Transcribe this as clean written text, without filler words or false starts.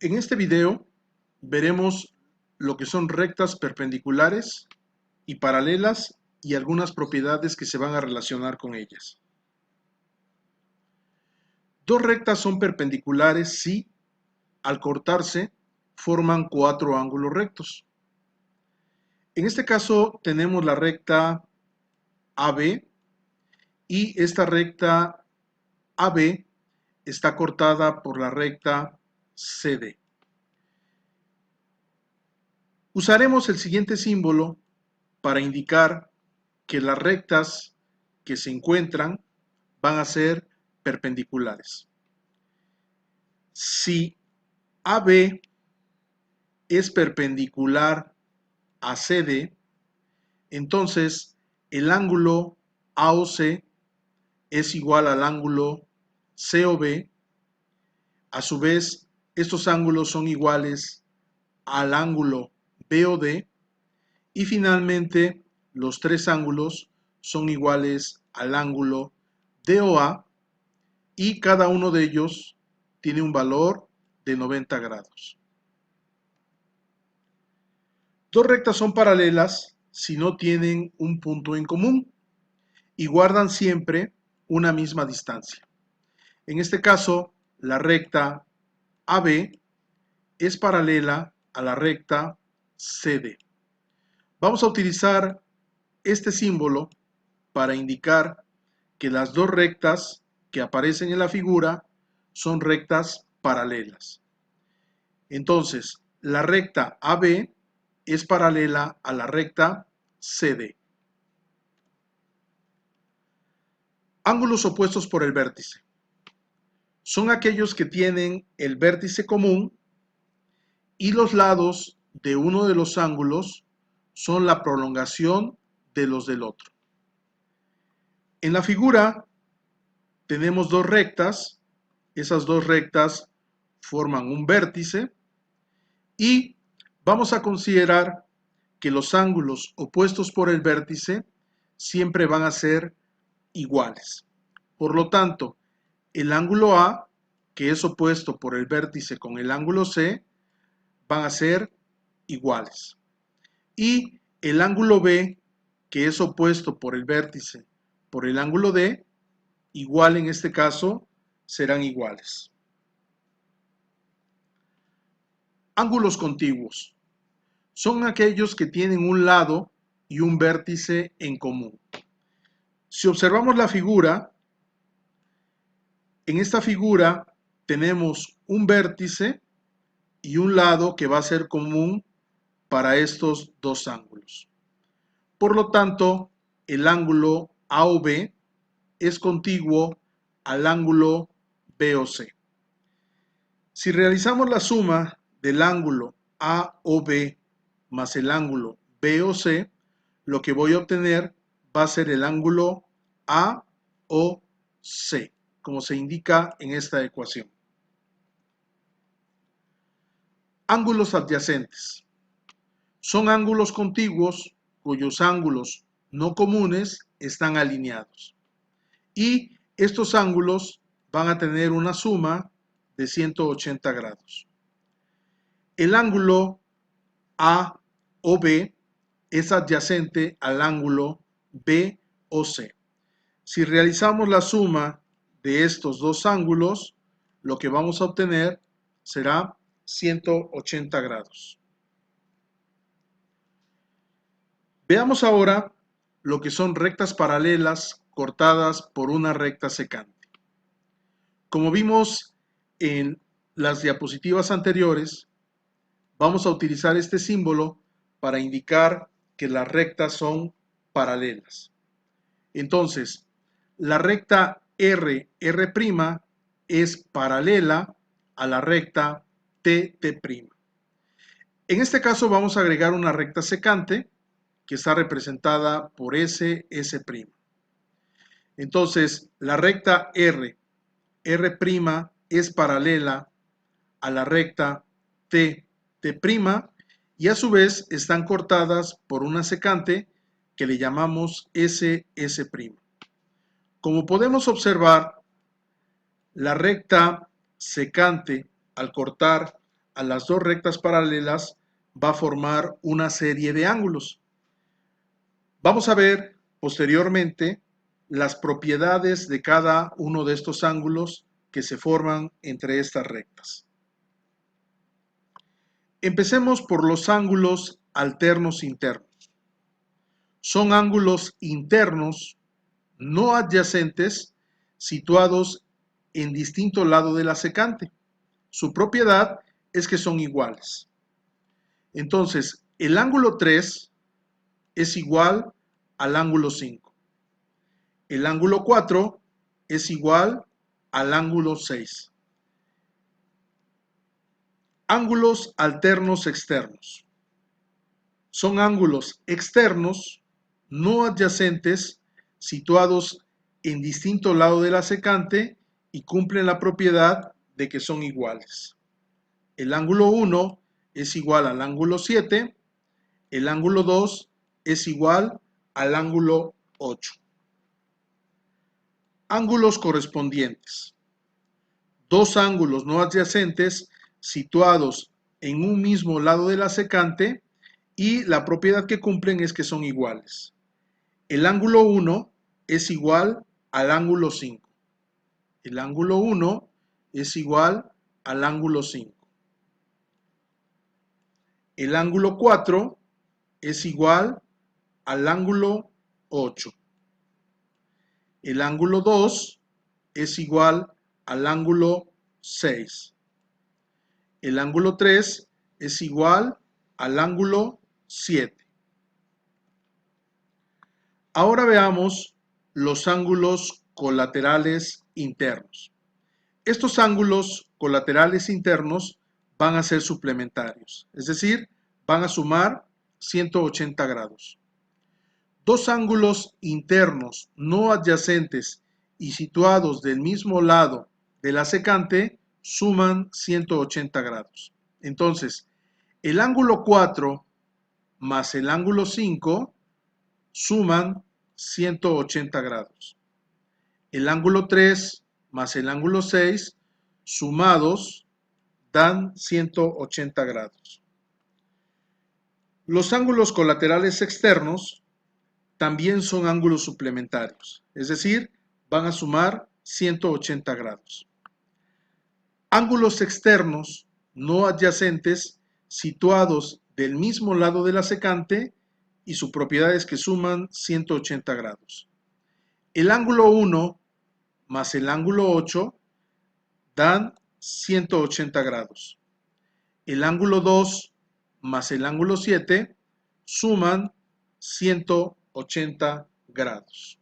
En este video veremos lo que son rectas perpendiculares y paralelas y algunas propiedades que se van a relacionar con ellas. Dos rectas son perpendiculares si, al cortarse, forman cuatro ángulos rectos. En este caso tenemos la recta AB y esta recta AB está cortada por la recta CD. Usaremos el siguiente símbolo para indicar que las rectas que se encuentran van a ser perpendiculares. Si AB es perpendicular a CD, entonces el ángulo AOC es igual al ángulo COB. A su vez, estos ángulos son iguales al ángulo BOD y finalmente los tres ángulos son iguales al ángulo DOA y cada uno de ellos tiene un valor de 90 grados. Dos rectas son paralelas si no tienen un punto en común y guardan siempre una misma distancia. En este caso, la recta AB es paralela a la recta CD. Vamos a utilizar este símbolo para indicar que las dos rectas que aparecen en la figura son rectas paralelas. Entonces, la recta AB es paralela a la recta CD. Ángulos opuestos por el vértice. Son aquellos que tienen el vértice común y los lados de uno de los ángulos son la prolongación de los del otro. En la figura tenemos dos rectas, esas dos rectas forman un vértice y vamos a considerar que los ángulos opuestos por el vértice siempre van a ser iguales. Por lo tanto, el ángulo A, que es opuesto por el vértice con el ángulo C, van a ser iguales. Y el ángulo B, que es opuesto por el vértice por el ángulo D, igual en este caso, serán iguales. Ángulos contiguos. Son aquellos que tienen un lado y un vértice en común. Si observamos la figura, en esta figura tenemos un vértice y un lado que va a ser común para estos dos ángulos. Por lo tanto, el ángulo AOB es contiguo al ángulo BOC. Si realizamos la suma del ángulo AOB más el ángulo BOC, lo que voy a obtener va a ser el ángulo AOC, como se indica en esta ecuación. Ángulos adyacentes. Son ángulos contiguos cuyos ángulos no comunes están alineados. Y estos ángulos van a tener una suma de 180 grados. El ángulo AOB es adyacente al ángulo BOC. Si realizamos la suma de estos dos ángulos, lo que vamos a obtener será 180 grados. Veamos ahora lo que son rectas paralelas cortadas por una recta secante. Como vimos en las diapositivas anteriores, vamos a utilizar este símbolo para indicar que las rectas son paralelas. Entonces, la recta R' es paralela a la recta TT'. En este caso vamos a agregar una recta secante que está representada por S'. Entonces, la recta R' es paralela a la recta TT' y a su vez están cortadas por una secante que le llamamos SS'. Como podemos observar, la recta secante al cortar a las dos rectas paralelas va a formar una serie de ángulos. Vamos a ver posteriormente las propiedades de cada uno de estos ángulos que se forman entre estas rectas. Empecemos por los ángulos alternos internos. Son ángulos internos no adyacentes situados en distinto lado de la secante. Su propiedad es que son iguales. Entonces, el ángulo 3 es igual al ángulo 5. El ángulo 4 es igual al ángulo 6. Ángulos alternos externos. Son ángulos externos no adyacentes situados en distinto lado de la secante y cumplen la propiedad de que son iguales. El ángulo 1 es igual al ángulo 7, el ángulo 2 es igual al ángulo 8. Ángulos correspondientes. Dos ángulos no adyacentes situados en un mismo lado de la secante y la propiedad que cumplen es que son iguales. El ángulo 1 es igual al ángulo 5. El ángulo 1 es igual al ángulo 5. El ángulo 4 es igual al ángulo 8. El ángulo 2 es igual al ángulo 6. El ángulo 3 es igual al ángulo 7. Ahora veamos los ángulos colaterales internos. Estos ángulos colaterales internos van a ser suplementarios, es decir, van a sumar 180 grados. Dos ángulos internos no adyacentes y situados del mismo lado de la secante suman 180 grados. Entonces, el ángulo 4 más el ángulo 5 suman 180 grados. El ángulo 3 más el ángulo 6 sumados dan 180 grados. Los ángulos colaterales externos también son ángulos suplementarios, es decir, van a sumar 180 grados. Ángulos externos no adyacentes situados del mismo lado de la secante y su propiedad es que suman 180 grados. El ángulo 1 más el ángulo 8 dan 180 grados. El ángulo 2 más el ángulo 7 suman 180 grados.